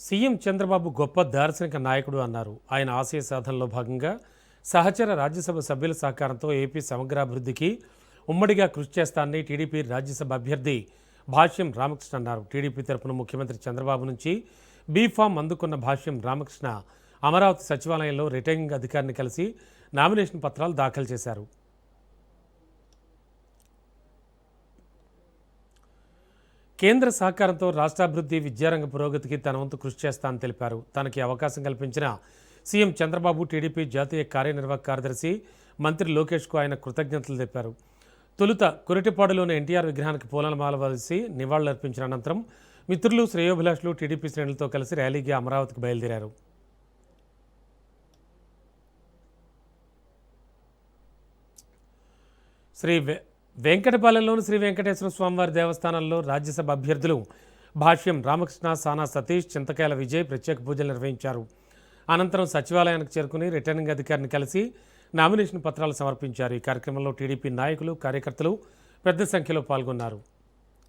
CM Chandrababu గొప్ప దార్శనిక నాయకుడు అన్నారు. ఆయన ఆశయ సాధనలో భాగంగా సహచర రాజ్యసభ సభ్యుల సహకారంతో ఏపీ సమగ్రాభివృద్ధికి ఉమ్మడిగా కృషి చేస్తానని టీడీపీ రాజ్యసభ అభ్యర్థి భాష్యం రామకృష్ణ అన్నారు. టీడీపీ తరపున ముఖ్యమంత్రి చంద్రబాబు నుంచి బీఫామ్ అందుకున్న భాష్యం రామకృష్ణ అమరావతి సచివాలయంలో రిటర్నింగ్ అధికారిని కలిసి నామినేషన్ పత్రాలు దాఖలు చేశారు. కేంద్ర సహకారంతో రాష్ట్రాభివృద్ధి, విద్యారంగ పురోగతికి తన వంతు కృషి చేస్తానని తెలిపారు. తనకి అవకాశం కల్పించిన సీఎం చంద్రబాబు, టీడీపీ జాతీయ కార్యనిర్వాహక కార్యదర్శి మంత్రి లోకేష్కు ఆయన కృతజ్ఞతలు తెలిపారు. తొలుత కురటిపాడులోని ఎన్టీఆర్ విగ్రహానికి పూలమాల వేసి నివాళులర్పించిన అనంతరం మిత్రులు, శ్రేయోభిలాషులు టీడీపీ శ్రేణులతో కలిసి ర్యాలీగా అమరావతికి బయలుదేరారు. వెంకటపాలెంలోని శ్రీ వెంకటేశ్వర స్వామివారి దేవస్థానంలో రాజ్యసభ అభ్యర్థులు భాష్యం రామకృష్ణ, సానా సతీష్, చింతకాయల విజయ్ ప్రత్యేక పూజలు నిర్వహించారు. అనంతరం సచివాలయానికి చేరుకుని రిటర్నింగ్ అధికారిని కలిసి నామినేషన్ పత్రాలు సమర్పించారు. ఈ కార్యక్రమంలో టీడీపీ నాయకులు, కార్యకర్తలు పెద్ద సంఖ్యలో పాల్గొన్నారు.